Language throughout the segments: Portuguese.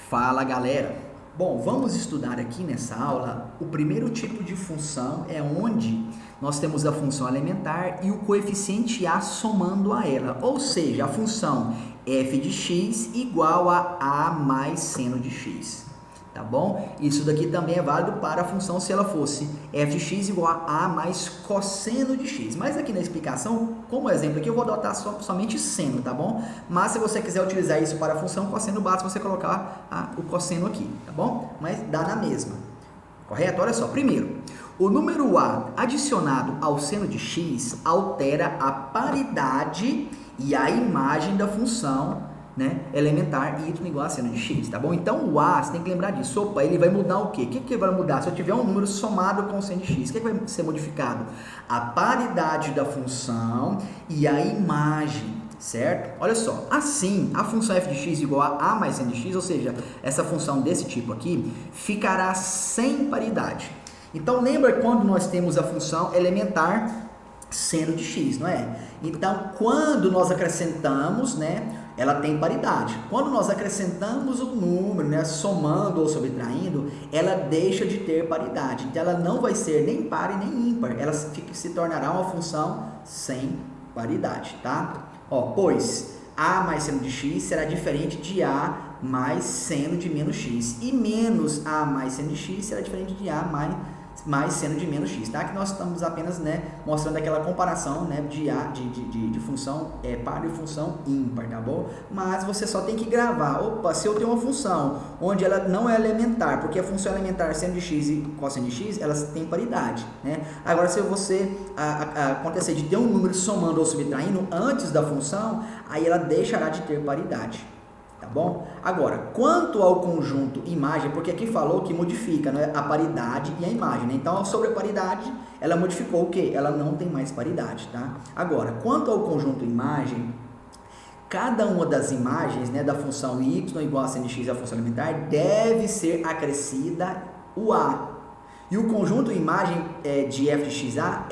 Fala galera! Bom, vamos estudar aqui nessa aula o primeiro tipo de função, é onde nós temos a função elementar e o coeficiente a somando a ela, ou seja, a função f de x igual a mais seno de x, tá bom? Isso daqui também é válido para a função se ela fosse f de x igual a mais cosseno de x, mas aqui na explicação, como exemplo aqui, eu vou adotar somente seno, tá bom? Mas se você quiser utilizar isso para a função cosseno, basta você colocar o cosseno aqui, tá bom? Mas dá na mesma, correto? Olha só, primeiro, o número a adicionado ao seno de x altera a paridade e a imagem da função, né, elementar y igual a seno de x, tá bom? Então o a, você tem que lembrar disso. Opa, ele vai mudar o quê? O que vai mudar? Se eu tiver um número somado com seno de x, o que vai ser modificado? A paridade da função e a imagem, certo? Olha só, assim, a função f de x igual a mais seno de x, ou seja, essa função desse tipo aqui, ficará sem paridade. Então lembra quando nós temos a função elementar seno de x, não é? Então quando nós acrescentamos, né, ela tem paridade. Quando nós acrescentamos o número, né, somando ou subtraindo, ela deixa de ter paridade. Então ela não vai ser nem par e nem ímpar. Ela se tornará uma função sem paridade, tá? Ó, pois a mais seno de x será diferente de a mais seno de menos x. E menos a mais seno de x será diferente de a mais seno de menos x, tá? Que nós estamos apenas, né, mostrando aquela comparação, né, de função par e função ímpar, tá bom? Mas você só tem que gravar. Opa, se eu tenho uma função onde ela não é elementar, porque a função elementar seno de x e cosseno de x, elas têm paridade, né? Agora, se você acontecer de ter um número somando ou subtraindo antes da função, aí ela deixará de ter paridade. Tá bom? Agora, quanto ao conjunto imagem, porque aqui falou que modifica, né, a paridade e a imagem, né? Então, sobre a paridade, ela modificou o quê? Ela não tem mais paridade, tá? Agora, quanto ao conjunto imagem, cada uma das imagens, né, da função y igual a seno de x, a função elementar, deve ser acrescida o a. E o conjunto imagem de f de xa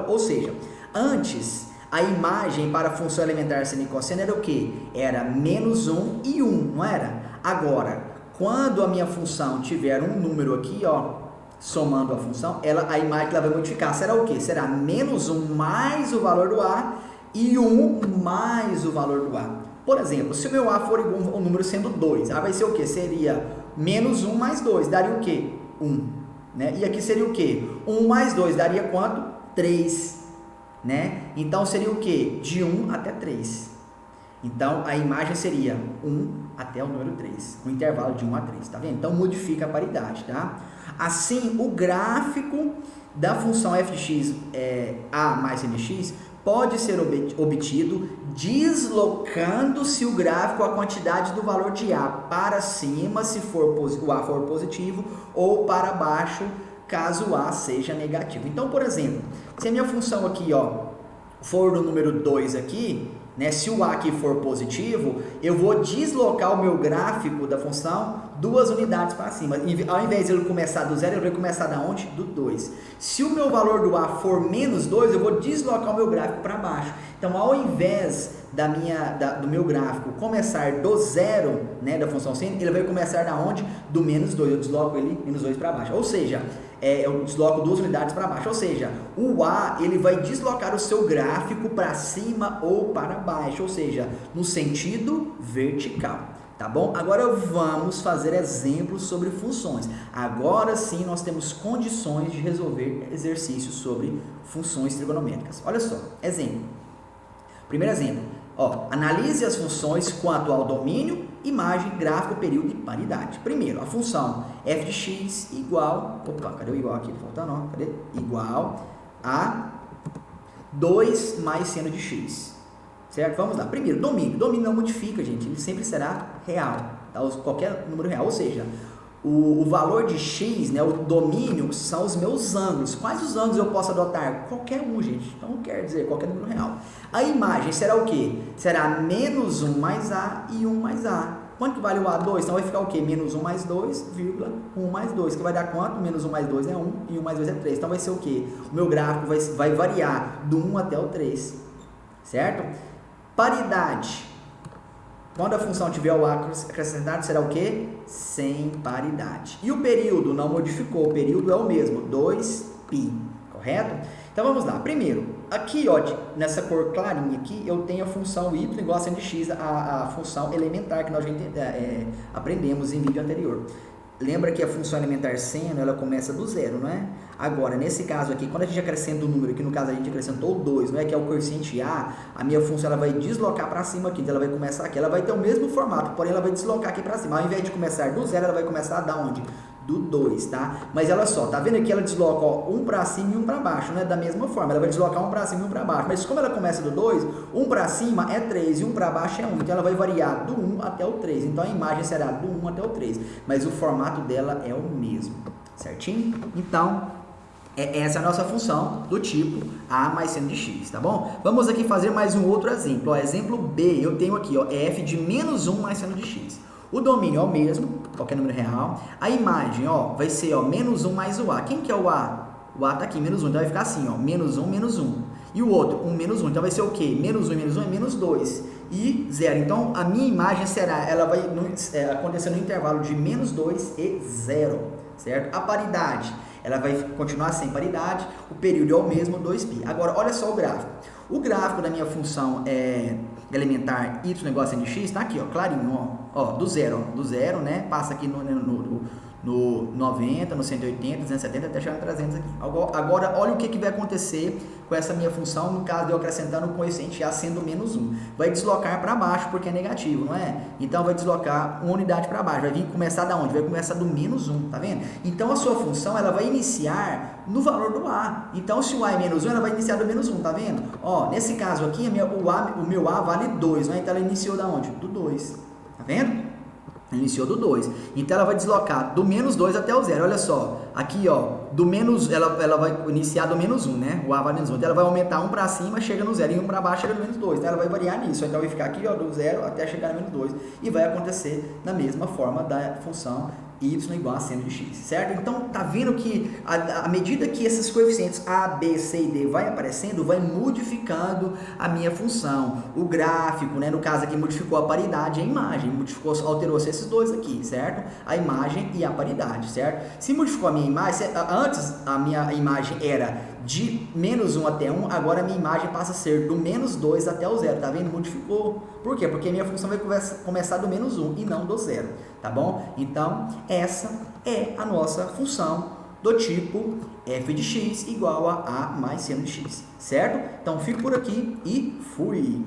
ou seja, antes a imagem para a função elementar seno e cosseno era o quê? Era menos 1 e 1, não era? Agora, quando a minha função tiver um número aqui, ó, somando a função, a imagem ela vai modificar. Será o quê? Será menos 1 mais o valor do a e 1 mais o valor do a. Por exemplo, se o meu a for igual o número sendo 2, a vai ser o quê? Seria menos 1 mais 2, daria o quê? 1. Né? E aqui seria o quê? 1 mais 2 daria quanto? 3. Né? Então seria o que? De 1 até 3. Então a imagem seria 1 até o número 3, um intervalo de 1 a 3, tá vendo? Então modifica a paridade, tá? Assim, o gráfico da função f de x a mais seno de x pode ser obtido deslocando-se o gráfico a quantidade do valor de a para cima, se o a for positivo, ou para baixo, caso o a seja negativo. Então, por exemplo, se a minha função aqui, ó, for do número 2 aqui, né, se o a aqui for positivo, eu vou deslocar o meu gráfico da função 2 unidades para cima. Ao invés de ele começar do 0, ele vai começar da onde? Do 2. Se o meu valor do a for menos 2, eu vou deslocar o meu gráfico para baixo. Então, ao invés do meu gráfico começar do 0, né, da função seno, ele vai começar da onde? Do menos 2. Eu desloco ele menos 2 para baixo. Ou seja, eu desloco 2 unidades para baixo. Ou seja, o a ele vai deslocar o seu gráfico para cima ou para baixo. Ou seja, no sentido vertical. Tá bom? Agora vamos fazer exemplos sobre funções. Agora sim nós temos condições de resolver exercícios sobre funções trigonométricas. Olha só, exemplo. Primeiro exemplo, ó, analise as funções quanto ao domínio, imagem, gráfico, período e paridade. Primeiro, a função f de x igual, opa, cadê o igual aqui? Faltando, ó, cadê? Igual a 2 mais seno de x. Certo? Vamos lá. Primeiro, domínio. Domínio não modifica, gente. Ele sempre será real. Tá? Qualquer número real. Ou seja, o valor de x, né, o domínio, são os meus ângulos. Quais os ângulos eu posso adotar? Qualquer um, gente. Então, quer dizer, qualquer número real. A imagem será o quê? Será menos 1 mais a e 1 mais a. Quanto que vale o a2? Então, vai ficar o quê? Menos 1 mais 2, 1 mais 2. Que vai dar quanto? Menos 1 mais 2 é 1 e 1 mais 2 é 3. Então, vai ser o quê? O meu gráfico vai variar do 1 até o 3. Certo? Paridade. Quando a função tiver o a acrescentado, será o quê? Sem paridade. E o período não modificou, o período é o mesmo, 2π, correto? Então vamos lá. Primeiro, aqui ó, nessa cor clarinha aqui, eu tenho a função y igual a seno de x, a função elementar que nós já aprendemos em vídeo anterior. Lembra que a função elementar seno, ela começa do zero, não é? Agora, nesse caso aqui, quando a gente acrescenta o número, que no caso a gente acrescentou o 2, não é? Que é o coeficiente a minha função ela vai deslocar para cima aqui, então ela vai começar aqui, ela vai ter o mesmo formato, porém ela vai deslocar aqui para cima. Ao invés de começar do zero, ela vai começar da onde? Do 2, tá? Mas olha só, tá vendo aqui? Ela desloca, ó, um para cima e um para baixo, né? Da mesma forma, ela vai deslocar um para cima e um para baixo. Mas como ela começa do 2, um para cima é 3 e um para baixo é 1. Então ela vai variar do 1 até o 3. Então a imagem será do 1 até o 3. Mas o formato dela é o mesmo, certinho? Então, essa é a nossa função do tipo a mais seno de x, tá bom? Vamos aqui fazer mais um outro exemplo. Ó, exemplo B, eu tenho aqui, ó, f de menos 1 mais seno de x. O domínio é o mesmo, qualquer número real. A imagem, ó, vai ser, ó, menos 1 mais o a. Quem que é o a? O a tá aqui, menos 1. Então vai ficar assim, ó, menos 1, menos 1. E o outro, 1, menos 1. Então vai ser o quê? Menos 1 e menos 1 é menos 2. E 0. Então a minha imagem será, ela vai acontecer no intervalo de menos 2 e 0, certo? A paridade, ela vai continuar sem paridade. O período é o mesmo, 2π. Agora, olha só o gráfico. O gráfico da minha função elementar y negócio de x está aqui, ó, clarinho, ó, do zero, né? Passa aqui no 90, no 180, 270 até chegar no 300 aqui. Agora, olha o que vai acontecer com essa minha função no caso de eu acrescentando o coeficiente a sendo menos 1. Vai deslocar para baixo porque é negativo, não é? Então vai deslocar uma unidade para baixo. Vai vir começar da onde? Vai começar do menos 1, tá vendo? Então a sua função ela vai iniciar no valor do a. Então se o a é menos 1, ela vai iniciar do menos 1, tá vendo? Ó, nesse caso aqui, o meu a vale 2, né? Então ela iniciou da onde? Do 2, tá vendo? Iniciou do 2. Então ela vai deslocar do menos 2 até o 0. Olha só, aqui ó, do menos, ela vai iniciar do menos 1, né? O a vale menos 1. Então ela vai aumentar 1 para cima, chega no 0, e 1 para baixo chega no menos 2. Então ela vai variar nisso. Então vai ficar aqui ó, do 0 até chegar no menos 2. E vai acontecer da mesma forma da função y igual a seno de x, certo? Então, tá vendo que à medida que esses coeficientes a, b, c e d vai aparecendo, vai modificando a minha função. O gráfico, né? No caso aqui, modificou a paridade e a imagem. Alterou-se esses dois aqui, certo? A imagem e a paridade, certo? Se modificou a minha imagem, antes a minha imagem era de menos 1 até 1, agora a minha imagem passa a ser do menos 2 até o 0, tá vendo? Modificou. Por quê? Porque a minha função vai começar do menos 1 e não do 0, tá bom? Então, essa é a nossa função do tipo f de x igual a mais seno de x, certo? Então, fico por aqui e fui!